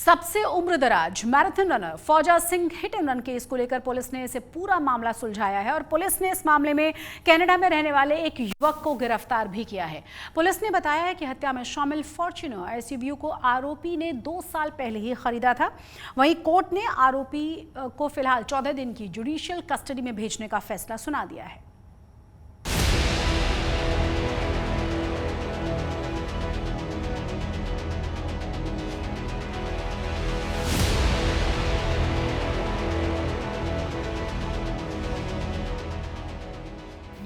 सबसे उम्रदराज marathon runner फौजा Singh hit and run case को लेकर पुलिस ने इसे पूरा मामला सुलझाया है और पुलिस ने इस मामले में कनाडा में रहने वाले एक युवक को गिरफ्तार भी किया है। पुलिस ने बताया है कि हत्या में शामिल फॉर्च्यूनर एसयूवी को आरोपी ने 2 साल पहले ही खरीदा था। वहीं कोर्ट ने आरोपी को फिलहाल 14 दिन की जुडिशियल कस्टडी में भेजने का फैसला सुना दिया है।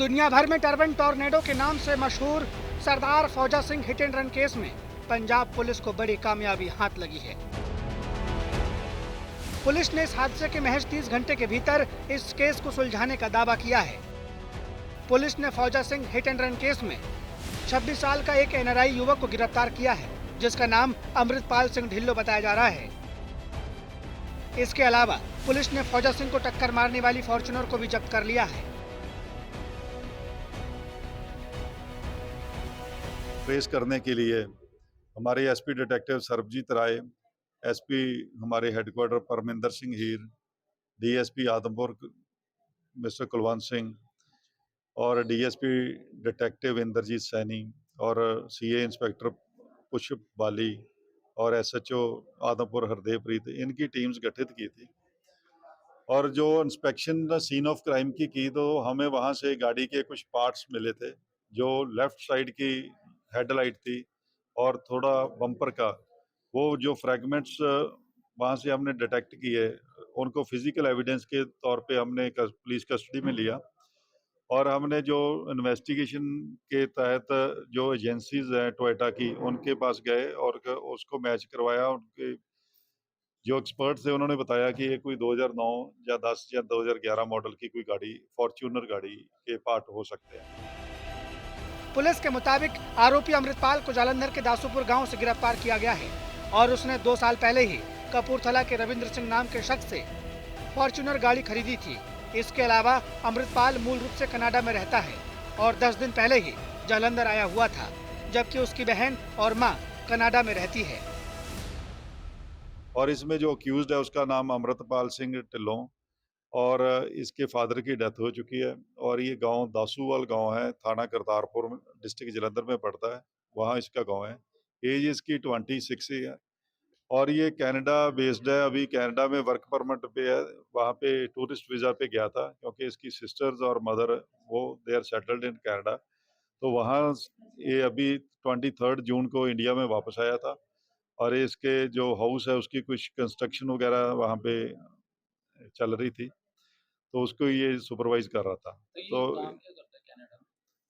दुनिया भर में टर्बन टॉर्नेडो के नाम से मशहूर सरदार फौजा Singh hit and run case में पंजाब पुलिस को बड़ी कामयाबी हाथ लगी है। पुलिस ने इस हादसे के महज 30 घंटे के भीतर इस केस को सुलझाने का दावा किया है। पुलिस ने फौजा Singh hit and run case में 26 साल का एक एनआरआई युवक को गिरफ्तार किया है, जिसका नाम अमृतपाल सिंह ढिल्लो बताया जा रहा है। इसके अलावा पुलिस ने फौजा सिंह को टक्कर मारने वाली फॉर्च्यूनर को भी जब्त कर लिया है। ट्रेस करने के लिए हमारे एसपी डिटेक्टिव सरबजीत राय, एसपी हमारे हेडक्वार्टर परमिंदर सिंह हीर, डीएसपी आदमपुर मिस्टर कुलवंत सिंह और डीएसपी डिटेक्टिव इंद्रजीत सैनी और सीए इंस्पेक्टर पुष्प बाली और एसएचओ आदमपुर हरदेव प्रीत, इनकी टीम्स गठित की थी। और जो इंस्पेक्शन सीन ऑफ क्राइम की तो हमें वहाँ से गाड़ी के कुछ पार्ट्स मिले थे। जो लेफ्ट साइड की हेडलाइट थी और थोड़ा बम्पर का, वो जो फ्रैगमेंट्स वहाँ से हमने डिटेक्ट किए, उनको फिजिकल एविडेंस के तौर पे हमने पुलिस कस्टडी में लिया। और हमने जो इन्वेस्टिगेशन के तहत जो एजेंसीज हैं टोयोटा की, उनके पास गए और उसको मैच करवाया। उनके जो एक्सपर्ट थे उन्होंने बताया कि ये कोई 2009 या 10 या 2011 मॉडल की कोई गाड़ी, फॉर्च्यूनर गाड़ी के पार्ट हो सकते हैं। पुलिस के मुताबिक आरोपी अमृतपाल को जालंधर के दासूपुर गांव से गिरफ्तार किया गया है और उसने 2 साल पहले ही कपूरथला के रविंद्र सिंह नाम के शख्स से फॉर्च्यूनर गाड़ी खरीदी थी। इसके अलावा अमृतपाल मूल रूप से कनाडा में रहता है और 10 दिन पहले ही जालंधर आया हुआ था, जबकि उसकी बहन और मां कनाडा में रहती है। और इसमें जो अक्यूज्ड है उसका नाम अमृतपाल सिंह ढिल्लों और इसके फादर की डेथ हो चुकी है। और ये गांव दासूवाल गांव है, थाना करतारपुर में, डिस्ट्रिक्ट जलंधर में पड़ता है, वहाँ इसका गांव है। एज इसकी 26 ही है और ये कनाडा बेस्ड है। अभी कनाडा में वर्क परमिट पे है, वहाँ पे टूरिस्ट वीज़ा पे गया था क्योंकि इसकी सिस्टर्स और मदर वो they are settled in Canada. तो वहाँ ये अभी 23 जून को इंडिया में वापस आया था और इसके जो हाउस है उसकी कुछ कंस्ट्रक्शन वगैरह वहाँ पे चल रही थी, तो उसको ये सुपरवाइज कर रहा था। तो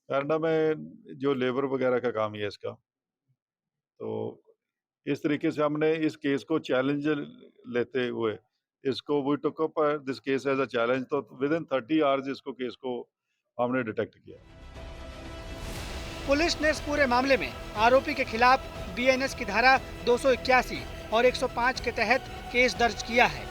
कनाडा में जो लेबर वगैरह का काम ही है इसका। तो इस तरीके से हमने इस केस को चैलेंज लेते हुए इसको we took up this case as a challenge. तो विद इन 30 आवर्स इसको केस को हमने डिटेक्ट किया। पुलिस ने इस पूरे मामले में आरोपी के खिलाफ बीएनएस की धारा 281 और 105 के तहत केस दर्ज किया है।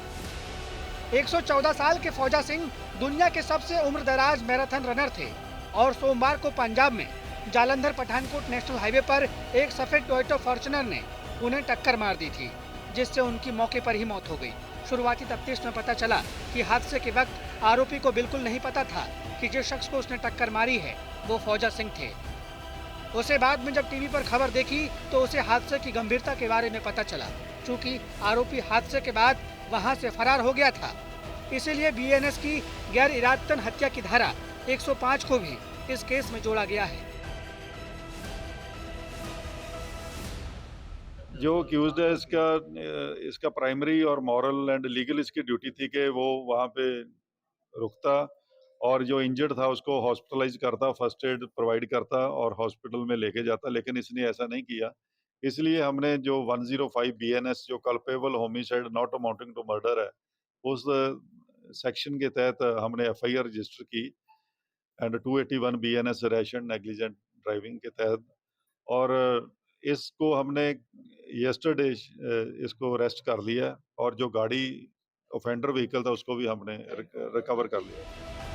114 साल के फौजा सिंह दुनिया के सबसे उम्रदराज मैराथन रनर थे और सोमवार को पंजाब में जालंधर पठानकोट नेशनल हाईवे पर एक सफेद टोयोटा फॉर्च्यूनर ने उन्हें टक्कर मार दी थी, जिससे उनकी मौके पर ही मौत हो गई। शुरुआती तफ्तीश में पता चला कि हादसे के वक्त आरोपी को बिल्कुल नहीं पता था कि जिस शख्स को उसने टक्कर मारी है वो फौजा सिंह थे। उसे बाद में जब टीवी पर खबर देखी तो उसे हादसे की गंभीरता के बारे में पता चला। चूँकि आरोपी हादसे के बाद वहां से फरार हो गया था, इसीलिए बीएनएस की गैर इरादतन हत्या की धारा 105 को भी इस केस में जोड़ा गया है। जो अक्यूज्ड है इसका प्राइमरी और मॉरल एंड लीगल इसकी ड्यूटी थी कि वो वहाँ पे रुकता और जो इंजर्ड था उसको हॉस्पिटलाइज करता, फर्स्ट एड प्रोवाइड करता और हॉस्पिटल में लेके जाता, लेकिन इसने ऐसा नहीं किया। इसलिए हमने जो 105 बीएनएस जो culpable homicide not amounting to murder है, उस सेक्शन के तहत हमने एफआईआर रजिस्टर की and 281 BNS rash and negligent driving के तहत। और इसको हमने यस्टरडे इसको अरेस्ट कर लिया और जो गाड़ी ऑफेंडर व्हीकल था उसको भी हमने रिकवर कर लिया।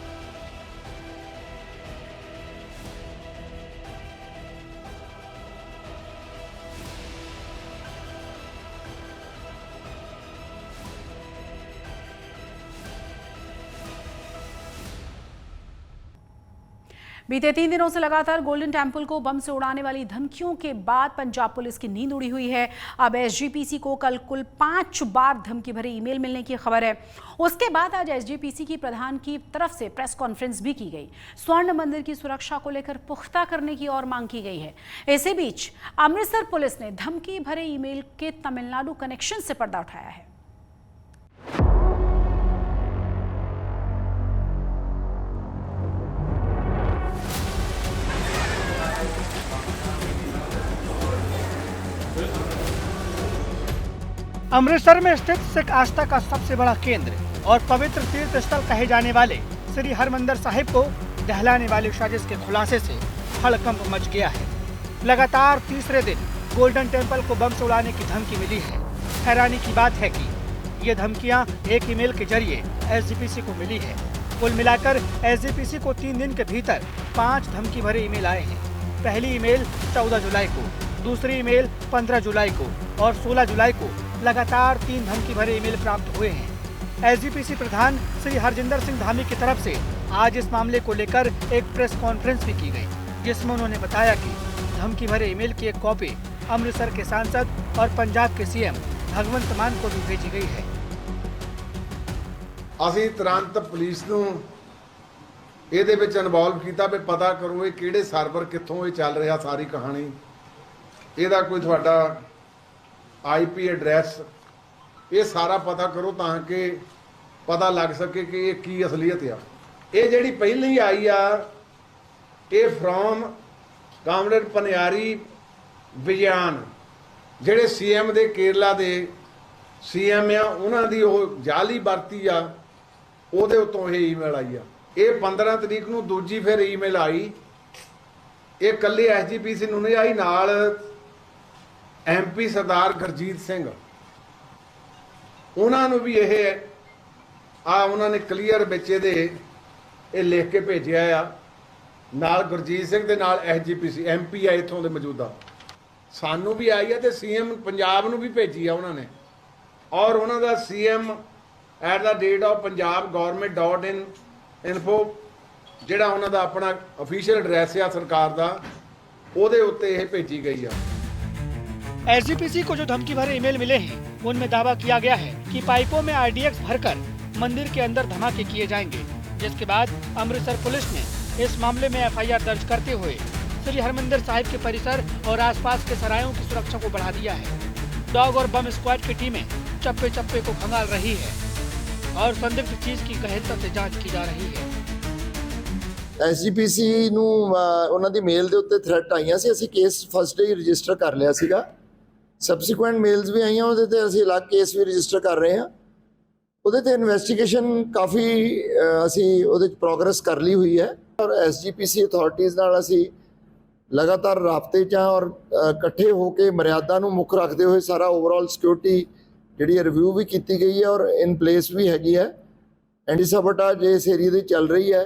बीते 3 दिनों से लगातार गोल्डन टेम्पल को बम से उड़ाने वाली धमकियों के बाद पंजाब पुलिस की नींद उड़ी हुई है। अब एसजीपीसी को कल कुल 5 बार धमकी भरे ईमेल मिलने की खबर है। उसके बाद आज एसजीपीसी की प्रधान की तरफ से प्रेस कॉन्फ्रेंस भी की गई। स्वर्ण मंदिर की सुरक्षा को लेकर पुख्ता करने की और मांग की गई है। इसी बीच अमृतसर पुलिस ने धमकी भरे ईमेल के तमिलनाडु कनेक्शन से पर्दा उठाया है। अमृतसर में स्थित सिख आस्था का सबसे बड़ा केंद्र और पवित्र तीर्थ स्थल कहे जाने वाले श्री हरमंदिर साहिब को दहलाने वाली साजिश के खुलासे से हड़कंप मच गया है। लगातार तीसरे दिन गोल्डन टेम्पल को बम से उड़ाने की धमकी मिली है। हैरानी की बात है कि ये धमकियां एक ईमेल के जरिए एसजीपीसी को मिली है। कुल मिलाकर एसजीपीसी को 3 दिन के भीतर 5 धमकी भरे ईमेल आए हैं। पहली ईमेल 14 जुलाई को, दूसरी ईमेल 15 जुलाई को और 16 जुलाई को लगातार 3 धमकी भरे ईमेल प्राप्त हुए हैं। एसजीपीसी प्रधान श्री हरजिंदर सिंह धामी की तरफ से आज इस मामले को लेकर एक प्रेस कॉन्फ्रेंस भी की गई, जिसमें उन्होंने बताया कि धमकी भरे ईमेल की एक कॉपी अमृतसर के सांसद और पंजाब के सीएम भगवंत मान को भी भेजी गई है। ਅਸੀਂ ਤੁਰੰਤ ਪੁਲਿਸ ਨੂੰ ਇਹਦੇ ਵਿੱਚ ਇਨਵੋਲਵ ਕੀਤਾ ਵੀ ਪਤਾ ਕਰੋ ਇਹ ਕਿਹੜੇ ਸਰਵਰ ਕਿੱਥੋਂ ਇਹ ਚੱਲ ਰਿਹਾ ਸਾਰੀ ਕਹਾਣੀ, ਇਹਦਾ ਕੋਈ ਤੁਹਾਡਾ ਆਈਪੀ ਐਡਰੈਸ, ਇਹ ਸਾਰਾ ਪਤਾ ਕਰੋ ਤਾਂ ਕਿ ਪਤਾ ਲੱਗ ਸਕੇ ਕਿ ਇਹ ਕੀ ਅਸਲੀਅਤ ਆ। ਇਹ ਜਿਹੜੀ ਪਹਿਲਾਂ ਹੀ ਆਈ ਆ ਇਹ ਫਰੋਮ ਕਾਮਰੇਡ ਪਨਿਆਰੀ ਵਿਜयान ਜਿਹੜੇ ਸੀਐਮ ਦੇ ਕੇਰਲਾ ਦੇ ਸੀਐਮ ਆ, ਉਹਨਾਂ ਦੀ ਉਹ ਜਾਲੀ ਵਰਤੀ ਆ, ਉਹਦੇ ਉੱਤੋਂ ਇਹ ਈਮੇਲ ਆਈ ਆ। ਇਹ 15 ਤਰੀਕ ਨੂੰ ਦੂਜੀ ਫਿਰ ਈਮੇਲ ਆਈ, ਇਹ ਕੱਲੇ ਐਸਜੀਪੀਸੀ ਨੂੰ ਨਹੀਂ ਆਈ, ਨਾਲ ਐਮਪੀ ਸਰਦਾਰ ਗੁਰਜੀਤ ਸਿੰਘ ਉਹਨਾਂ ਨੂੰ ਵੀ ਇਹ ਉਹਨਾਂ ਨੇ ਕਲੀਅਰ ਵਿੱਚ ਇਹਦੇ ਇਹ ਲਿਖ ਕੇ ਭੇਜਿਆ ਆ। ਨਾਲ ਗੁਰਜੀਤ ਸਿੰਘ ਦੇ ਨਾਲ ਐਸਜੀਪੀਸੀ ਐਮਪੀ ਆ ਇੱਥੋਂ ਦੇ ਮੌਜੂਦਾ, ਸਾਨੂੰ ਵੀ ਆਈ ਆ ਤੇ ਸੀਐਮ ਪੰਜਾਬ ਨੂੰ ਵੀ ਭੇਜੀ ਆ ਉਹਨਾਂ ਨੇ। ਔਰ ਉਹਨਾਂ ਦਾ CM at the date of Punjab government.in.info ਜਿਹੜਾ ਉਹਨਾਂ ਦਾ ਆਪਣਾ ਅਫੀਸ਼ੀਅਲ ਐਡਰੈਸ ਆ ਸਰਕਾਰ ਦਾ, ਉਹਦੇ ਉੱਤੇ ਇਹ ਭੇਜੀ ਗਈ ਆ। एसजीपीसी को जो धमकी भरे ईमेल मिले हैं उनमें दावा किया गया है कि पाइपों में आरडीएक्स भरकर मंदिर के अंदर धमाके किए जाएंगे, जिसके बाद अमृतसर पुलिस ने इस मामले में एफआईआर दर्ज करते हुए श्री हरमंदिर साहिब के परिसर और आसपास के सरायों की सुरक्षा को बढ़ा दिया है। डॉग और बम स्क्वाड की टीमें चप्पे चप्पे को खंगाल रही है और संदिग्ध चीज की गहनता से जांच की जा रही है। ਐਸਜੀਪੀਸੀ ਨੂੰ ਉਹਨਾਂ ਦੀ ਮੇਲ ਦੇ ਉੱਤੇ ਥ੍ਰੈਟ ਆਈਆਂ ਸੀ, ਅਸੀਂ ਕੇਸ ਫਸਟ ਡੇ ਰਜਿਸਟਰ ਕਰ ਲਿਆ ਸੀਗਾ। ਸਬਸੀਕੁਐਂਟ ਮੇਲਸ ਵੀ ਆਈਆਂ, ਉਹਦੇ ਤੇ ਅਸੀਂ ਅਲੱਗ ਕੇਸ ਵੀ ਰਜਿਸਟਰ ਕਰ ਰਹੇ ਹਾਂ। ਉਹਦੇ ਤੇ ਇਨਵੈਸਟੀਗੇਸ਼ਨ ਕਾਫੀ ਅਸੀਂ ਉਹਦੇ 'ਚ ਪ੍ਰੋਗਰੈਸ ਕਰ ਲਈ ਹੋਈ ਹੈ ਔਰ ਐਸਜੀਪੀਸੀ ਅਥਾਰਟੀਜ਼ ਨਾਲ ਅਸੀਂ ਲਗਾਤਾਰ ਰਾਬਤੇ 'ਚ ਹਾਂ ਔਰ ਇਕੱਠੇ ਹੋ ਕੇ ਮਰਿਆਦਾ ਨੂੰ ਮੁੱਖ ਰੱਖਦੇ ਹੋਏ ਸਾਰਾ ਓਵਰਆਲ ਸਿਕਿਉਰਿਟੀ ਜਿਹੜੀ ਰਿਵਿਊ ਵੀ ਕੀਤੀ ਗਈ ਹੈ ਔਰ ਇਨ ਪਲੇਸ ਵੀ ਹੈਗੀ ਹੈ। ਐਂਟੀ ਸਾਬੋਟੇਜ ਇਸ ਏਰੀਆ ਦੀ ਚੱਲ ਰਹੀ ਹੈ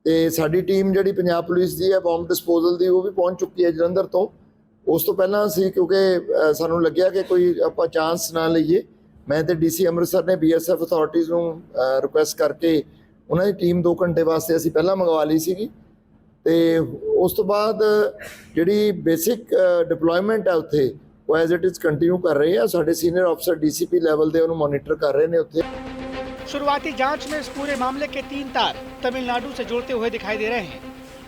ਤੇ ਸਾਡੀ ਟੀਮ ਜਿਹੜੀ ਪੰਜਾਬ ਪੁਲਿਸ ਦੀ ਹੈ ਬੰਬ ਡਿਸਪੋਜ਼ਲ ਦੀ, ਉਹ ਵੀ ਪਹੁੰਚ ਚੁੱਕੀ ਹੈ ਜਲੰਧਰ ਤੋਂ। ਉਸ ਤੋਂ ਪਹਿਲਾਂ ਅਸੀਂ ਕਿਉਂਕਿ ਸਾਨੂੰ ਲੱਗਿਆ ਕਿ ਕੋਈ ਆਪਾਂ ਚਾਂਸ ਨਾ ਲਈਏ, ਮੈਂ ਤੇ ਡੀਸੀ ਅੰਮ੍ਰਿਤਸਰ ਨੇ ਬੀਐਸਐਫ ਅਥਾਰਟੀਜ਼ ਨੂੰ ਰਿਕੁਐਸਟ ਕਰਕੇ ਉਹਨਾਂ ਦੀ ਟੀਮ 2 ਘੰਟੇ ਵਾਸਤੇ ਅਸੀਂ ਪਹਿਲਾਂ ਮੰਗਵਾ ਲਈ ਸੀਗੀ ਤੇ ਉਸ ਤੋਂ ਬਾਅਦ ਜਿਹੜੀ ਬੇਸਿਕ ਡਿਪਲੋਇਮੈਂਟ ਹੈ ਉੱਥੇ ਉਹ ਐਜ਼ ਇਟ ਇਜ਼ ਕੰਟੀਨਿਊ ਕਰ ਰਹੇ ਆ। ਸਾਡੇ ਸੀਨੀਅਰ ਅਫਸਰ ਡੀਸੀਪੀ ਲੈਵਲ ਦੇ ਉਹਨੂੰ ਮੋਨੀਟਰ ਕਰ ਰਹੇ ਨੇ ਉੱਥੇ। शुरुआती जांच में इस पूरे मामले के 3 तार तमिलनाडु से जुड़ते हुए दिखाई दे रहे हैं।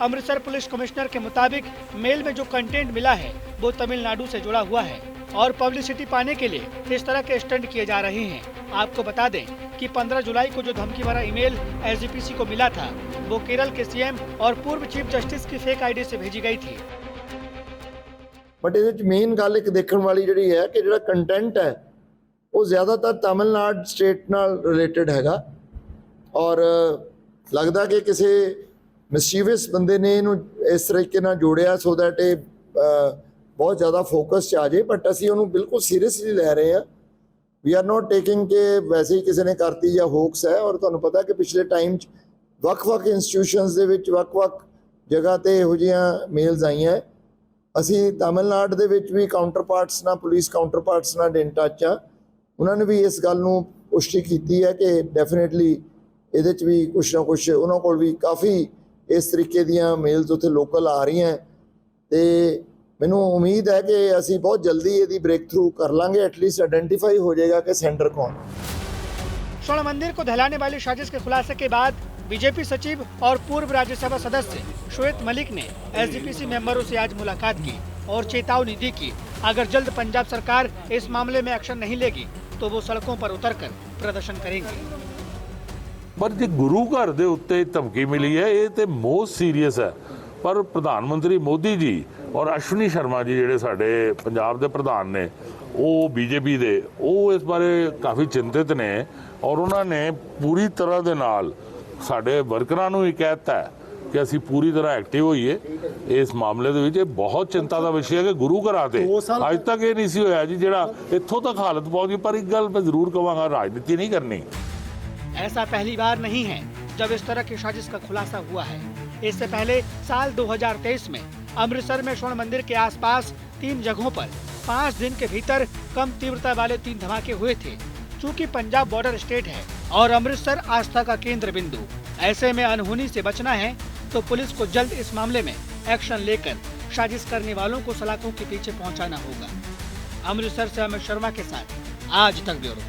अमृतसर पुलिस कमिश्नर के मुताबिक मेल में जो कंटेंट मिला है वो तमिलनाडु से जुड़ा हुआ है और पब्लिसिटी पाने के लिए इस तरह के स्टंट किए जा रहे हैं। आपको बता दें कि 15 जुलाई को जो धमकी भरा ईमेल एसजीपीसी को मिला था वो केरल के सीएम और पूर्व चीफ जस्टिस की फेक आईडी से भेजी गई थी। बट ਇਹਦੇ 'ਚ ਮੇਨ ਗੱਲ ਇੱਕ ਦੇਖਣ ਵਾਲੀ ਜਿਹੜੀ ਹੈ ਕਿ ਜਿਹੜਾ ਕੰਟੈਂਟ ਹੈ ਉਹ ਜ਼ਿਆਦਾਤਰ ਤਮਿਲਨਾਡੂ ਸਟੇਟ ਨਾਲ ਰਿਲੇਟਡ ਹੈਗਾ ਔਰ ਲੱਗਦਾ ਕਿ ਕਿਸੇ ਮਿਸਚੀਵਸ ਬੰਦੇ ਨੇ ਇਹਨੂੰ ਇਸ ਤਰੀਕੇ ਨਾਲ ਜੋੜਿਆ ਸੋ ਦੈਟ ਇਹ ਬਹੁਤ ਜ਼ਿਆਦਾ ਫੋਕਸ 'ਚ ਆ ਜਾਏ। ਬਟ ਅਸੀਂ ਉਹਨੂੰ ਬਿਲਕੁਲ ਸੀਰੀਅਸਲੀ ਲੈ ਰਹੇ ਹਾਂ। ਵੀ ਆਰ ਨੋਟ ਟੇਕਿੰਗ ਕਿ ਵੈਸੇ ਹੀ ਕਿਸੇ ਨੇ ਕਰਤੀ ਜਾਂ ਹੋਕਸ ਹੈ। ਔਰ ਤੁਹਾਨੂੰ ਪਤਾ ਕਿ ਪਿਛਲੇ ਟਾਈਮ 'ਚ ਵੱਖ-ਵੱਖ ਇੰਸਟੀਟਿਊਸ਼ਨਸ ਦੇ ਵਿੱਚ ਵੱਖ-ਵੱਖ ਜਗ੍ਹਾ 'ਤੇ ਇਹੋ ਜਿਹੀਆਂ ਮੇਲਸ ਆਈਆਂ। ਅਸੀਂ ਤਮਿਲਨਾਡੂ ਦੇ ਵਿੱਚ ਵੀ ਕਾਊਂਟਰ ਪਾਰਟਸ ਨਾਲ, ਪੁਲਿਸ ਕਾਊਂਟਰ ਪਾਰਟਸ ਨਾਲ ਇਨ ਟੱਚ ਆ। ਉਹਨਾਂ ਨੇ ਵੀ ਇਸ ਗੱਲ ਨੂੰ ਪੁਸ਼ਟੀ ਕੀਤੀ ਹੈ ਕਿ ਡੈਫੀਨੇਟਲੀ ਇਹਦੇ 'ਚ ਵੀ ਕੁਛ ਨਾ ਕੁਛ ਉਹਨਾਂ ਕੋਲ ਵੀ ਕਾਫੀ ਇਸ ਤਰੀਕੇ ਦੀਆਂ ਮੇਲਸ ਉੱਥੇ ਲੋਕਲ ਆ ਰਹੀਆਂ ਤੇ ਮੈਨੂੰ ਉਮੀਦ ਹੈ ਕਿ ਅਸੀਂ ਬਹੁਤ ਜਲਦੀ ਇਹਦੀ ਬ੍ਰੇਕ ਥਰੂ ਕਰ ਲਾਂਗੇ। ਐਟਲੀਸਟ ਆਇਡੈਂਟੀਫਾਈ ਹੋ जाएगा कि सेंटर कौन। स्वर्ण मंदिर को दहलाने वाली साजिश के खुलासे के बाद बीजेपी सचिव और पूर्व राज्यसभा सदस्य श्वेत मलिक ने एसजीपीसी मेंबरों से आज मुलाकात की और चेतावनी दी कि अगर जल्द पंजाब सरकार इस मामले में एक्शन नहीं लेगी तो वो सड़कों पर उतरकर प्रदर्शन करेंगे। पर जो गुरु घर के उत्ते धमकी मिली है ये तो मोस्ट सीरीयस है। पर प्रधानमंत्री मोदी जी और अश्विनी शर्मा जी ਜਿਹੜੇ ਸਾਡੇ ਪੰਜਾਬ ਦੇ ਪ੍ਰਧਾਨ ਨੇ ਉਹ ਬੀਜੇਪੀ ਦੇ ਉਹ ਇਸ ਬਾਰੇ ਕਾਫੀ ਚਿੰਤਿਤ ਨੇ ਔਰ ਉਹਨਾਂ ਨੇ ਪੂਰੀ ਤਰ੍ਹਾਂ ਦੇ ਨਾਲ ਸਾਡੇ ਵਰਕਰਾਂ ਨੂੰ ਇਹ ਕਹਿਤਾ ਹੈ ਕਿ ਅਸੀਂ ਪੂਰੀ ਤਰ੍ਹਾਂ ਐਕਟਿਵ ਹੋਈਏ ਇਸ ਮਾਮਲੇ ਦੇ ਵਿੱਚ। ਇਹ ਬਹੁਤ ਚਿੰਤਾ ਦਾ ਵਿਸ਼ਾ ਹੈ ਕਿ ਗੁਰੂ ਘਰਾਂ ਤੇ ਅੱਜ ਤੱਕ ਇਹ ਨਹੀਂ ਸੀ ਹੋਇਆ ਜੀ ਜਿਹੜਾ ਇੱਥੋਂ ਤੱਕ ਹਾਲਤ ਪਹੁੰਚ ਗਈ। ਪਰ ਇੱਕ ਗੱਲ ਮੈਂ ਜ਼ਰੂਰ ਕਹਾਂਗਾ ਰਾਜਨੀਤੀ ਨਹੀਂ ਕਰਨੀ। ऐसा पहली बार नहीं है जब इस तरह की साजिश का खुलासा हुआ है। इससे पहले साल 2023 में अमृतसर में स्वर्ण मंदिर के आसपास 3 जगहों पर 5 दिन के भीतर कम तीव्रता वाले 3 धमाके हुए थे। चूंकि पंजाब बॉर्डर स्टेट है और अमृतसर आस्था का केंद्र बिंदु, ऐसे में अनहोनी से बचना है तो पुलिस को जल्द इस मामले में एक्शन लेकर साजिश करने वालों को सलाखों के पीछे पहुंचाना होगा। अमृतसर से अमित शर्मा के साथ आज तक ब्यूरो।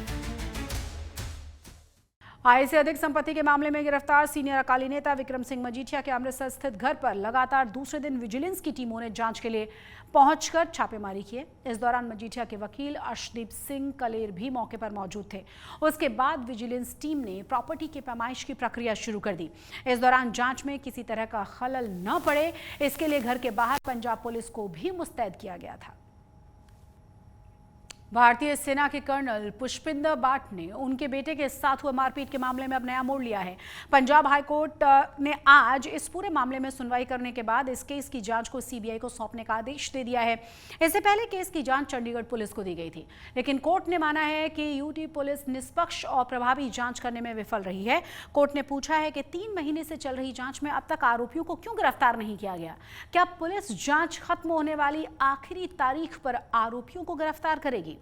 आय से अधिक संपत्ति के मामले में गिरफ्तार सीनियर अकाली नेता विक्रम सिंह मजीठिया के अमृतसर स्थित घर पर लगातार दूसरे दिन विजिलेंस की टीमों ने जांच के लिए पहुंचकर छापेमारी किए। इस दौरान मजीठिया के वकील अर्शदीप सिंह कलेर भी मौके पर मौजूद थे। उसके बाद विजिलेंस टीम ने प्रॉपर्टी की पैमाइश की प्रक्रिया शुरू कर दी। इस दौरान जांच में किसी तरह का खलल न पड़े इसके लिए घर के बाहर पंजाब पुलिस को भी मुस्तैद किया गया था। भारतीय सेना के कर्नल पुष्पिंदर बाट ने उनके बेटे के साथ हुए मारपीट के मामले में अब नया मोड़ लिया है। पंजाब हाईकोर्ट ने आज इस पूरे मामले में सुनवाई करने के बाद इस केस की जांच को सीबीआई को सौंपने का आदेश दे दिया है। इससे पहले केस की जांच चंडीगढ़ पुलिस को दी गई थी, लेकिन कोर्ट ने माना है कि यूटी पुलिस निष्पक्ष और प्रभावी जांच करने में विफल रही है। कोर्ट ने पूछा है कि 3 महीने से चल रही जांच में अब तक आरोपियों को क्यों गिरफ्तार नहीं किया गया? क्या पुलिस जांच खत्म होने वाली आखिरी तारीख पर आरोपियों को गिरफ्तार करेगी?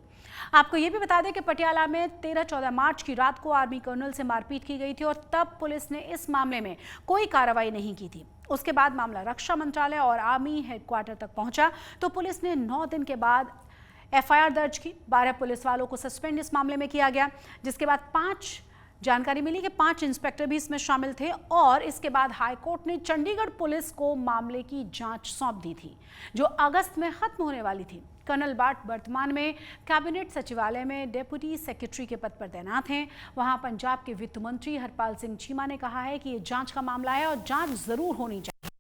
आपको यह भी बता दें कि पटियाला में 13-14 मार्च की रात को आर्मी कर्नल से मारपीट की गई थी और तब पुलिस ने इस मामले में कोई कार्रवाई नहीं की थी। उसके बाद मामला रक्षा मंत्रालय और आर्मी हेडक्वार्टर तक पहुंचा तो पुलिस ने 9 दिन के बाद एफआईआर दर्ज की। 12 पुलिस वालों को सस्पेंड इस मामले में किया गया, जिसके बाद जानकारी मिली कि 5 इंस्पेक्टर भी इसमें शामिल थे और इसके बाद हाईकोर्ट ने चंडीगढ़ पुलिस को मामले की जांच सौंप दी थी, जो अगस्त में खत्म होने वाली थी। कर्नल बाट वर्तमान में कैबिनेट सचिवालय में डेप्यूटी सेक्रेटरी के पद पर तैनात हैं। वहां पंजाब के वित्त मंत्री हरपाल सिंह चीमा ने कहा है कि ये जांच का मामला है और जांच जरूर होनी चाहिए।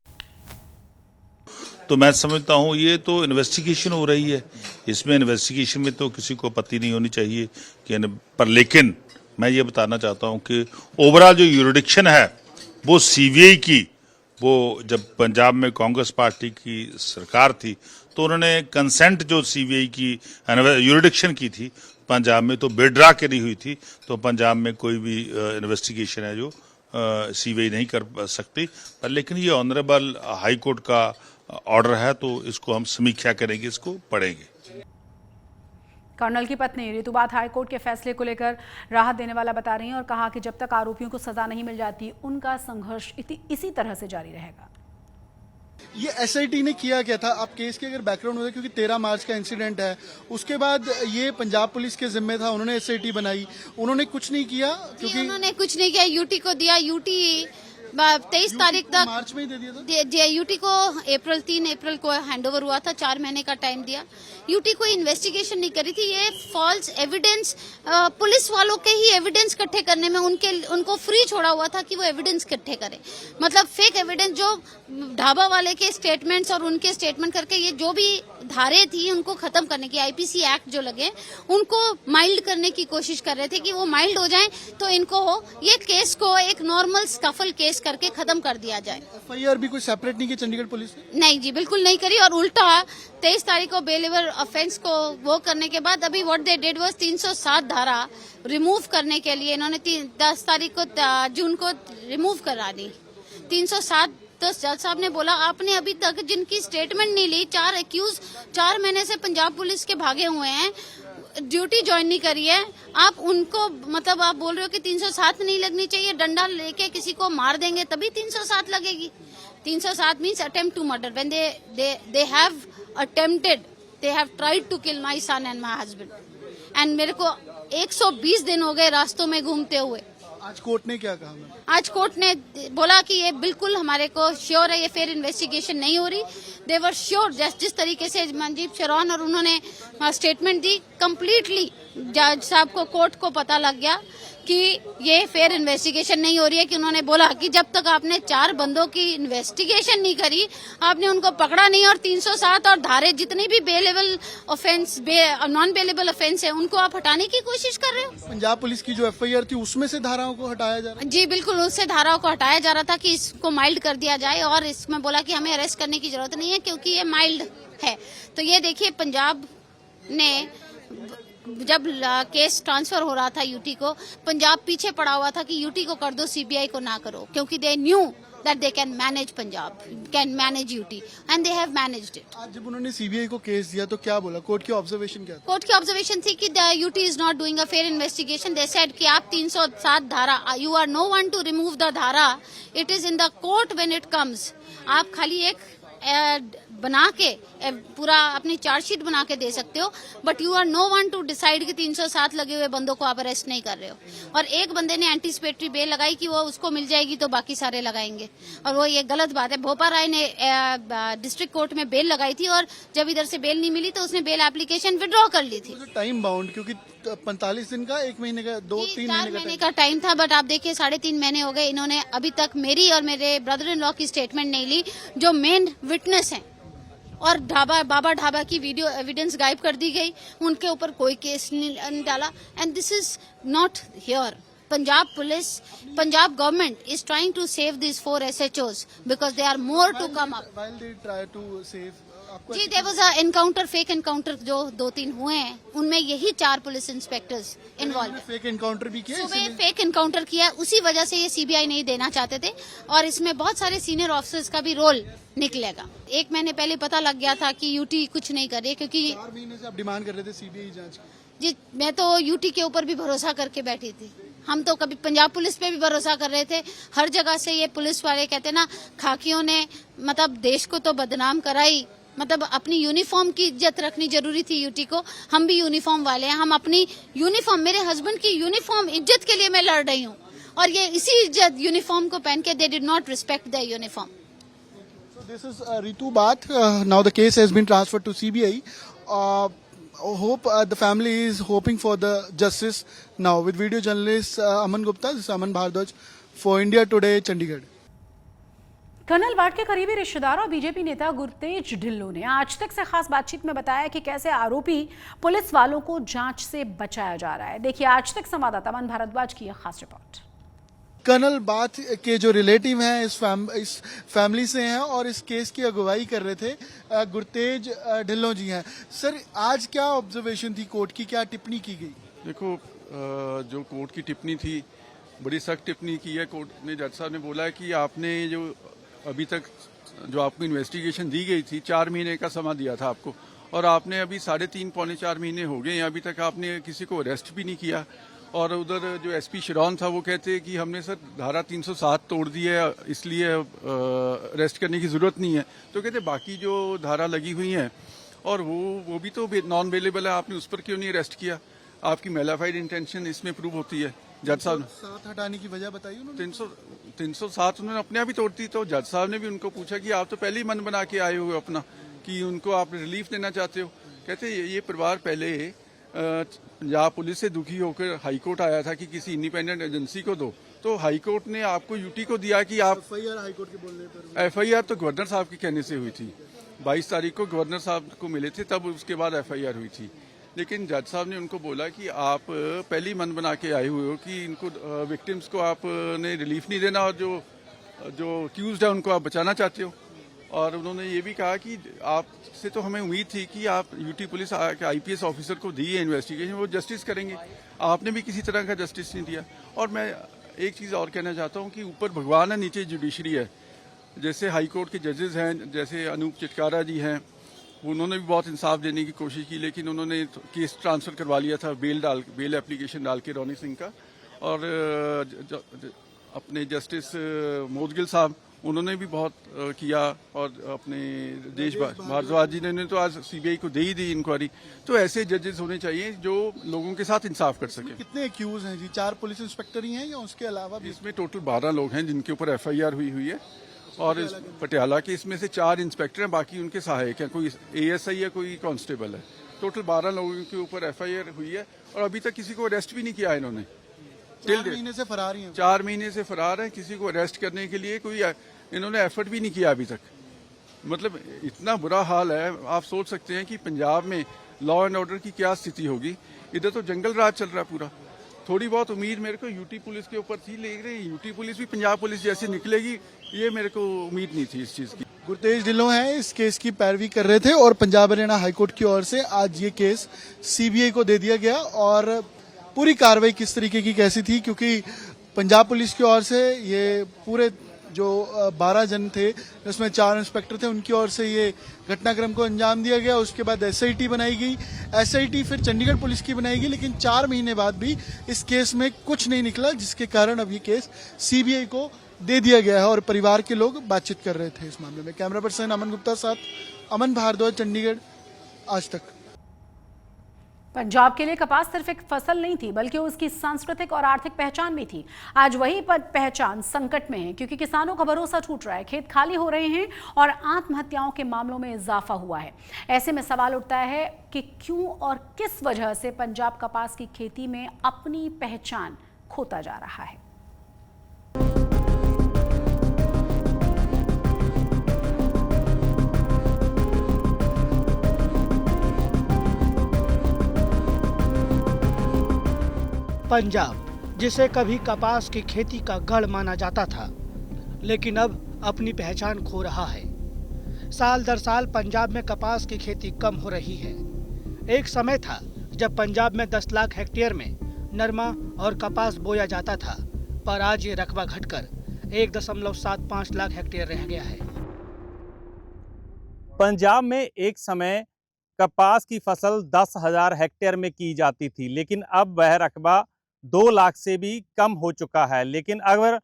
तो मैं समझता हूं ये तो इन्वेस्टिगेशन हो रही है, इसमें इन्वेस्टिगेशन में तो किसी को आपत्ति नहीं होनी चाहिए कि पर लेकिन मैं ये बताना चाहता हूं कि ओवरऑल जो यूरिडिक्शन है वो सीबीआई की, वो जब पंजाब में कांग्रेस पार्टी की सरकार थी तो उन्होंने कंसेंट जो सीबीआई की यूरिडिक्शन की थी पंजाब में तो बेड्रा के नहीं हुई थी। तो पंजाब में कोई भी इन्वेस्टिगेशन है जो सीबीआई नहीं कर सकती। पर लेकिन ये ऑनरेबल हाई कोर्ट का ऑर्डर है तो इसको हम समीक्षा करेंगे, इसको पढ़ेंगे। कर्नल की पत्नी ऋतु बात हाईकोर्ट के फैसले को लेकर राहत देने वाला बता रही हैं और कहा कि जब तक आरोपियों को सजा नहीं मिल जाती उनका संघर्ष इसी तरह से जारी रहेगा। ये एसआईटी ने किया क्या था, आप केस के अगर बैकग्राउंड होता, क्योंकि 13 मार्च का इंसिडेंट है, उसके बाद ये पंजाब पुलिस के जिम्मे था, उन्होंने एसआईटी बनाई, उन्होंने कुछ नहीं किया क्योंकि उन्होंने कुछ नहीं किया। यूटी को दिया, यूटी 23 तारीख तक मार्च में ही दे दिया था। यूटी को 3 अप्रैल को हैंडओवर हुआ था, 4 महीने का टाइम दिया। यूटी कोई इन्वेस्टिगेशन नहीं करी थी। ये फॉल्स एविडेंस, पुलिस वालों के ही एविडेंस इकट्ठे करने में उनको फ्री छोड़ा हुआ था कि वो एविडेंस इकट्ठे करें। मतलब फेक एविडेंस, जो ढाबा वाले के स्टेटमेंट्स और उनके स्टेटमेंट करके ये जो भी धारे थी उनको खत्म करने की, आईपीसी एक्ट जो लगे उनको माइल्ड करने की कोशिश कर रहे थे कि वो माइल्ड हो जाएं तो इनको ये केस को एक नॉर्मल स्कफल केस करके खत्म कर दिया जाए। एफआईआर भी कोई सेपरेट नहीं की चंडीगढ़ पुलिस ने? नहीं जी, बिल्कुल नहीं करी। और उल्टा 23 तारीख को बेलेवर ऑफेंस को वो करने के बाद अभी व्हाट दे डिड वाज 307 धारा रिमूव करने के लिए इन्होंने 10 तारीख को जून को रिमूव करा दी 307। तो जज साहब ने बोला आपने अभी तक जिनकी स्टेटमेंट नहीं ली, 4 एक्यूज 4 महीने से पंजाब पुलिस के भागे हुए हैं, ड्यूटी ज्वाइन नहीं करी है, आप उनको मतलब आप बोल रहे हो कि 307 नहीं लगनी चाहिए, डंडा लेके किसी को मार देंगे तभी 307 लगेगी। 307 means attempt to murder, when they have attempted, they have tried to kill my son and my husband, and मेरे को 120 दिन हो गए रास्तों में घूमते हुए। आज कोर्ट ने क्या कहा मैम? आज कोर्ट ने बोला कि ये बिल्कुल हमारे को श्योर है, ये फेयर इन्वेस्टिगेशन नहीं हो रही। दे वर श्योर, जिस तरीके से मनजीत शरौन और उन्होंने स्टेटमेंट दी, कंप्लीटली जज साहब को, कोर्ट को पता लग गया कि ये फेयर इन्वेस्टिगेशन नहीं हो रही है। कि उन्होंने बोला कि जब तक आपने 4 बंदों की इन्वेस्टिगेशन नहीं करी, आपने उनको पकड़ा नहीं, और 307 और धारे जितनी भी bailable offence, non bailable offence है, उनको आप हटाने की कोशिश कर रहे हो। पंजाब पुलिस की जो एफआईआर थी उसमें से धाराओं को हटाया जा रहा जी बिल्कुल, उससे धाराओं को हटाया जा रहा था कि इसको माइल्ड कर दिया जाए, और इसमें बोला कि हमें अरेस्ट करने की जरूरत नहीं है क्योंकि ये माइल्ड है। तो ये देखिए, पंजाब ने जब केस ट्रांसफर हो रहा था यूटी को, पंजाब पीछे पड़ा हुआ था कि यूटी को कर दो, सीबीआई को ना करो, क्योंकि they knew that they can manage Punjab, can manage UT, and they have managed it. आज जब उन्होंने सीबीआई को केस दिया तो क्या बोला? कोर्ट की ऑब्जर्वेशन क्या था? कोर्ट की ऑब्जर्वेशन थी कि UT is not doing a fair investigation. They said कि आप 307 धारा, you are no one to remove the धारा. It is in the court when it comes. आप खाली एक बना के पूरा अपनी चार्जशीट बना के दे सकते हो, but you are no one to decide कि 307 लगे हुए बंदों को आप अरेस्ट नहीं कर रहे हो। और एक बंदे ने एंटीसिपेटरी बेल लगाई कि वो उसको मिल जाएगी तो बाकी सारे लगाएंगे, और वो ये गलत बात है। भोपा राय ने डिस्ट्रिक्ट कोर्ट में बेल लगाई थी, और जब इधर से बेल नहीं मिली तो उसने बेल एप्लीकेशन विड्रॉ कर ली थी। टाइम बाउंड, क्योंकि 45 दिन का, 1 महीने का, 2-3 महीने का टाइम था, बट आप देखिए 3.5 महीने हो गए, इन्होंने अभी तक मेरी और मेरे ब्रदर इन लॉ की स्टेटमेंट नहीं ली, जो मेन विटनेस है। और बाबा ढाबा की वीडियो एविडेंस गायब कर दी गई, उनके ऊपर कोई केस नहीं डाला, and this is not here. Punjab police, Punjab government is trying to save this 4 SHOs because they are more to come up. जी, there was a encounter, fake encounter जो 2-3 हुए हैं, उनमें यही 4 पुलिस इंस्पेक्टर्स इन्वॉल्व है। फेक एनकाउंटर भी किया, fake encounter किया, उसी वजह से ये सीबीआई नहीं देना चाहते थे, और इसमें बहुत सारे सीनियर ऑफिसर्स का भी रोल निकलेगा। 1 महीने पहले पता लग गया था कि यूटी कुछ नहीं कर रही, क्योंकि 4 महीने से आप डिमांड कर रहे थे सीबीआई जांच की। जी, मैं तो यूटी के ऊपर भी भरोसा करके बैठी थी। हम तो कभी पंजाब पुलिस पे भी भरोसा कर रहे थे। हर जगह से ये पुलिस वाले कहते ना, खाकियों ने मतलब देश को तो बदनाम कराई, मतलब अपनी यूनिफॉर्म की इज्जत रखनी जरूरी थी यूटी को। हम भी यूनिफॉर्म वाले हैं, हम अपनी यूनिफॉर्म, मेरे हस्बैंड की यूनिफॉर्म इज्जत के लिए मैं लड़ रही हूँ, और ये इसी इज्जत यूनिफॉर्म को पहन के they did not respect the uniform. This is Ritu Bath. Now the case has been transferred to CBI. Hope the family is hoping for the justice now. With video journalist Aman Gupta, this is Aman Bhardwaj for India Today, Chandigarh. Colonel वार्ड के करीबी रिश्तेदार और BJP नेता गुरतेज ढिल्लों ने आज तक से खास बातचीत में बताया कि कैसे आरोपी पुलिस वालों को जांच से बचाया जा रहा है। देखिए आज तक संवाददाता अमन भारद्वाज की यह खास रिपोर्ट। कर्नल बाथ के जो रिलेटिव हैं इस फैमिली से हैं और इस केस की अगुवाई कर रहे थे गुरतेज ढिल्लों जी हैं। सर, आज क्या ऑब्जर्वेशन थी कोर्ट की, क्या टिप्पणी की गई? देखो, जो कोर्ट की टिप्पणी थी, बड़ी सख्त टिप्पणी की है कोर्ट ने। जज साहब ने बोला है कि आपने जो अभी तक जो आपको इन्वेस्टिगेशन दी गई थी, 4 महीने का समय दिया था आपको, और आपने अभी 3.5 पौने 4 महीने हो गए हैं, अभी तक आपने किसी को अरेस्ट भी नहीं किया। और उधर जो एसपी शरौन था वो कहते हैं कि हमने सर धारा 307 तोड़ दी है, इसलिए अरेस्ट करने की जरूरत नहीं है। तो कहते बाकी जो धारा लगी हुई हैं और वो भी तो नॉन अवेलेबल है, आपने उस पर क्यों नहीं अरेस्ट किया? आपकी मेलाफाइड इंटेंशन इसमें प्रूव होती है। जज साहब 307 हटाने की वजह बताई उन्होंने। 307 उन्होंने अपने आप ही तोड़ दी। तो जज साहब ने भी उनको पूछा कि आप तो पहले ही मन बना के आए हुए अपना कि उनको आप रिलीफ देना चाहते हो। कहते ये परिवार पहले पंजाब पुलिस से दुखी होकर हाईकोर्ट आया था कि किसी इंडिपेंडेंट एजेंसी को दो, तो हाईकोर्ट ने आपको यूटी को दिया कि आप एफआईआर हाईकोर्ट के बोलने पर। एफआईआर तो गवर्नर साहब के कहने से हुई थी, 22 तारीख को गवर्नर साहब को मिले थे, तब उसके बाद एफआईआर हुई थी। लेकिन जज साहब ने उनको बोला कि आप पहले ही मन बना के आए हुए हो कि इनको विक्टिम्स को आपने रिलीफ नहीं देना और जो अक्यूज्ड है उनको आप बचाना चाहते हो। और उन्होंने ये भी कहा कि आपसे तो हमें उम्मीद थी कि आप यूटी पुलिस के आईपीएस ऑफिसर को दी है इन्वेस्टिगेशन, वो जस्टिस करेंगे, आपने भी किसी तरह का जस्टिस नहीं दिया। और मैं एक चीज़ और कहना चाहता हूँ कि ऊपर भगवान है, नीचे जुडिशरी है। जैसे हाई कोर्ट के जजेस हैं, जैसे अनूप चिटकारा जी हैं, उन्होंने भी बहुत इंसाफ देने की कोशिश की, लेकिन उन्होंने केस ट्रांसफ़र करवा लिया था बेल एप्लीकेशन डाल के रोनी सिंह का। और अपने जस्टिस मोदगिल साहब, उन्होंने भी बहुत किया, और अपने देश भारद्वाज जी ने तो आज सीबीआई को दे ही दी इंक्वायरी। तो ऐसे जजेस होने चाहिए जो लोगों के साथ इंसाफ कर सके। कितने एक्यूज हैं जी? 4 पुलिस इंस्पेक्टर ही हैं या उसके अलावा भी? इसमें टोटल 12 लोग हैं जिनके ऊपर एफआईआर हुई है, और पटियाला के इसमें से 4 इंस्पेक्टर हैं, बाकी उनके सहायक हैं, कोई एएसआई है, कोई कांस्टेबल है। टोटल 12 लोगों के ऊपर एफआईआर हुई है, और अभी तक किसी को अरेस्ट भी नहीं किया इन्होंने। 4 महीने से फरार ही हैं। 4 महीने से फरार है, किसी को अरेस्ट करने के लिए कोई इन्होंने एफर्ट भी नहीं किया अभी तक। मतलब इतना बुरा हाल है, आप सोच सकते हैं कि पंजाब में लॉ एंड ऑर्डर की क्या स्थिति होगी। इधर तो जंगल राज चल रहा है पूरा। थोड़ी बहुत उम्मीद मेरे को यूटी पुलिस के ऊपर थी, लेकिन यूटी पुलिस भी पंजाब पुलिस जैसी निकलेगी, ये मेरे को उम्मीद नहीं थी इस चीज़ की। गुरतेज ढिल्लों हैं, इस केस की पैरवी कर रहे थे, और पंजाब हरियाणा हाईकोर्ट की ओर से आज ये केस सीबीआई को दे दिया गया। और पूरी कार्रवाई किस तरीके की कैसी थी, क्योंकि पंजाब पुलिस की ओर से ये पूरे जो 12 जन थे, उसमें 4 इंस्पेक्टर थे, उनकी ओर से ये घटनाक्रम को अंजाम दिया गया। उसके बाद एसआईटी बनाई गई, एसआईटी फिर चंडीगढ़ पुलिस की बनाई गई, लेकिन 4 महीने बाद भी इस केस में कुछ नहीं निकला, जिसके कारण अब ये केस सीबीआई को दे दिया गया है। और परिवार के लोग बातचीत कर रहे थे इस मामले में। कैमरा पर्सन अमन गुप्ता साथ अमन भारद्वाज, चंडीगढ़, आज तक। पंजाब के लिए कपास सिर्फ एक फसल नहीं थी, बल्कि उसकी सांस्कृतिक और आर्थिक पहचान भी थी। आज वही पहचान संकट में है, क्योंकि किसानों का भरोसा छूट रहा है, खेत खाली हो रहे हैं और आत्महत्याओं के मामलों में इजाफा हुआ है। ऐसे में सवाल उठता है कि क्यों और किस वजह से पंजाब कपास की खेती में अपनी पहचान खोता जा रहा है। पंजाब, जिसे कभी कपास की खेती का गढ़ माना जाता था, लेकिन अब अपनी पहचान खो रहा है। साल दर साल पंजाब में कपास की खेती कम हो रही है। एक समय था जब पंजाब में 10 लाख हेक्टेयर में नरमा और कपास बोया जाता था, पर आज ये रकबा घटकर 1.75 लाख हेक्टेयर रह गया है। पंजाब में एक समय कपास की फसल 10,000 हेक्टेयर में की जाती थी, लेकिन अब वह रकबा 2 लाख से भी कम हो चुका है। लेकिन अगर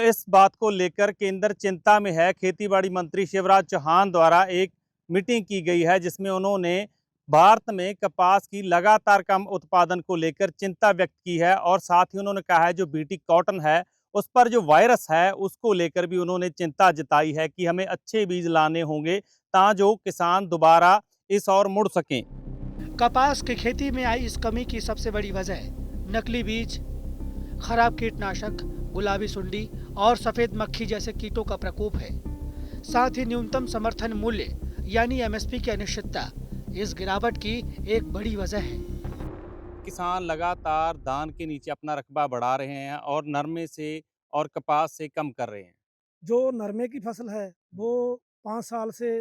इस बात को लेकर केंद्र चिंता में है, खेतीबाड़ी मंत्री शिवराज चौहान द्वारा एक मीटिंग की गई है, जिसमें उन्होंने भारत में कपास की लगातार कम उत्पादन को लेकर चिंता व्यक्त की है, और साथ ही उन्होंने कहा है जो बीटी कॉटन है उस पर जो वायरस है उसको लेकर भी उन्होंने चिंता जताई है कि हमें अच्छे बीज लाने होंगे ताकि किसान दोबारा इस ओर मुड़ सकें। कपास की खेती में आई इस कमी की सबसे बड़ी वजह नकली बीज, खराब कीटनाशक, गुलाबी सुंडी और सफेद मक्खी जैसे कीटों का प्रकोप है। साथ ही न्यूनतम समर्थन मूल्य यानी एमएसपी की अनिश्चितता इस गिरावट की एक बड़ी वजह है। किसान लगातार धान के नीचे अपना रकबा बढ़ा रहे हैं और नरमे से और कपास से कम कर रहे हैं। जो नरमे की फसल है वो 5 साल से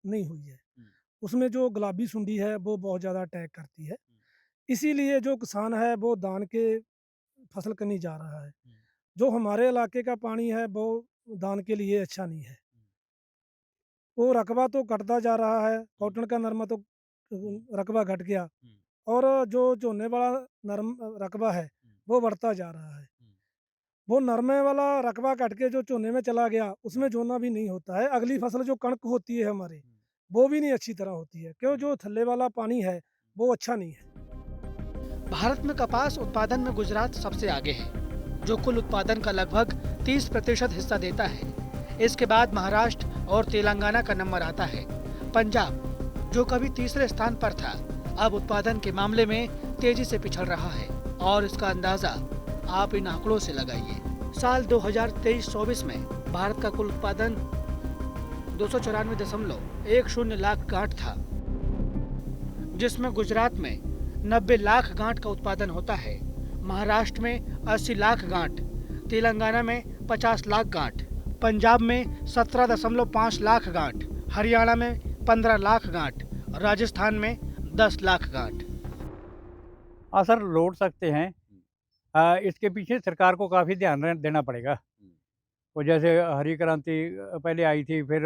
नहीं हुई है, उसमें जो गुलाबी सुंडी है वो बहुत ज़्यादा अटैक करती है, इसीलिए जो किसान है वो धान के फसल करने जा रहा है। जो हमारे इलाके का पानी है वो धान के लिए अच्छा नहीं है, वो रकबा तो घटता जा रहा है। कॉटन का नरमा तो रकबा घट गया, और जो झोने वाला नरम रकबा है वो बढ़ता जा रहा है। वो नरमे वाला रकबा कट के जो झोने में चला गया, उसमें झोना भी नहीं होता है। अगली फसल जो कणक होती है हमारी, वो भी नहीं अच्छी तरह होती है, क्यों जो थल्ले वाला पानी है वो अच्छा नहीं है। भारत में कपास उत्पादन में गुजरात सबसे आगे है, जो कुल उत्पादन का लगभग 30% हिस्सा देता है। इसके बाद महाराष्ट्र और तेलंगाना का नंबर आता है। पंजाब, जो कभी तीसरे स्थान पर था, अब उत्पादन के मामले में तेजी से पिछड़ रहा है, और इसका अंदाजा आप इन आंकड़ों से लगाइए। साल 2023-24 में भारत का कुल उत्पादन 294.10 लाख गांठ था, जिसमें गुजरात में 90 लाख गांठ का उत्पादन होता है, महाराष्ट्र में 80 लाख गांठ, तेलंगाना में 50 लाख गांठ, पंजाब में 17.5 लाख गांठ, हरियाणा में 15 लाख गांठ, राजस्थान में 10 लाख गांठ। असर लौट सकते हैं। इसके पीछे सरकार को काफ़ी ध्यान देना पड़ेगा। वो जैसे हरी क्रांति पहले आई थी, फिर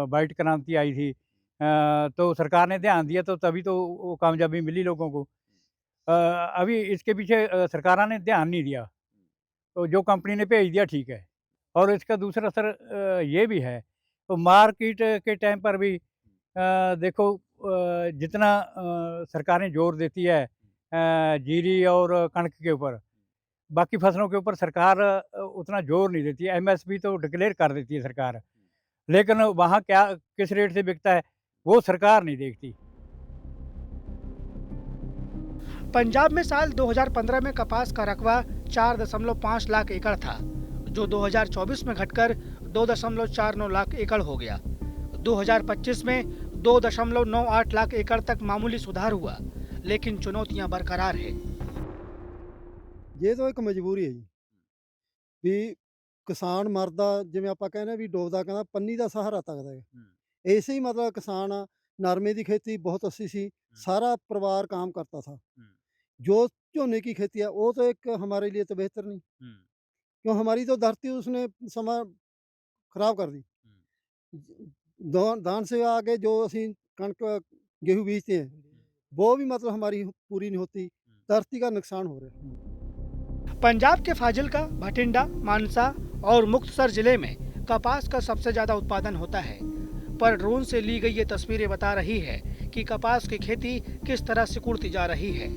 वाइट क्रांति आई थी, तो सरकार ने ध्यान दिया तो तभी तो वो कामयाबी मिली लोगों को। अभी इसके पीछे सरकार ने ध्यान नहीं दिया, तो जो कंपनी ने भेज दिया ठीक है। और इसका दूसरा असर ये भी है, तो मार्केट के टाइम पर भी देखो जितना सरकारें जोर देती है जीरी और कणक के ऊपर, बाकी फसलों के ऊपर सरकार उतना जोर नहीं देती है। एमएसपी तो डिक्लेयर कर देती है सरकार, लेकिन वहाँ क्या किस रेट से बिकता है वो सरकार नहीं देखती। पंजाब में साल 2015 में कपास का रकबा 4.5 लाख एकड़ था, जो 2024 में घटकर 2.49 लाख एकड़ हो गया। 2025 में 2.98 लाख एकड़ तक मामूली सुधार हुआ, लेकिन चुनौतियां बरकरार है। ये तो एक मजबूरी है जी ਵੀ ਕਿਸਾਨ ਮਰਦਾ, ਜਿਵੇਂ ਆਪਾਂ ਕਹਿੰਦੇ ਵੀ ਡੋਬਦਾ ਕਹਿੰਦਾ ਪੰਨੀ ਦਾ ਸਹਾਰਾ ਤੱਕਦਾ ਹੈ। ऐसे ही मतलब किसान नरमे की खेती बहुत अच्छी सी, सारा परिवार काम करता था। जो झोने की खेती है वो तो एक हमारे लिए तो बेहतर नहीं, क्यों हमारी तो धरती उसने समा खराब कर दी। धान से आगे जो असी कणक गेहूँ बीजते हैं वो भी मतलब हमारी पूरी नहीं होती, धरती का नुकसान हो रहा है। पंजाब के फाजिल्का, भटिंडा, मानसा और मुक्तसर जिले में कपास का सबसे ज्यादा उत्पादन होता है, पर ड्रोन से ली गई ये तस्वीरें बता रही है कि कपास की खेती किस तरह सिकुड़ती जा रही है।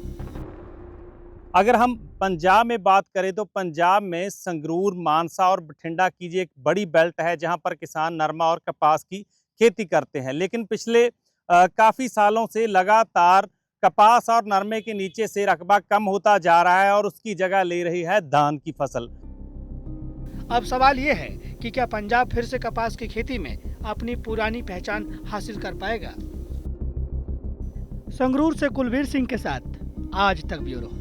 अगर हम पंजाब में बात करें तो पंजाब में संगरूर, मानसा और बठिंडा की जो एक बड़ी बेल्ट है जहां पर किसान नरमा और कपास की खेती करते हैं, लेकिन पिछले काफ़ी सालों से लगातार कपास और नरमे के नीचे से रकबा कम होता जा रहा है और उसकी जगह ले रही है धान की फसल। अब सवाल ये है कि क्या पंजाब फिर से कपास की खेती में अपनी पुरानी पहचान हासिल कर पाएगा। संगरूर से कुलवीर सिंह के साथ आज तक ब्यूरो।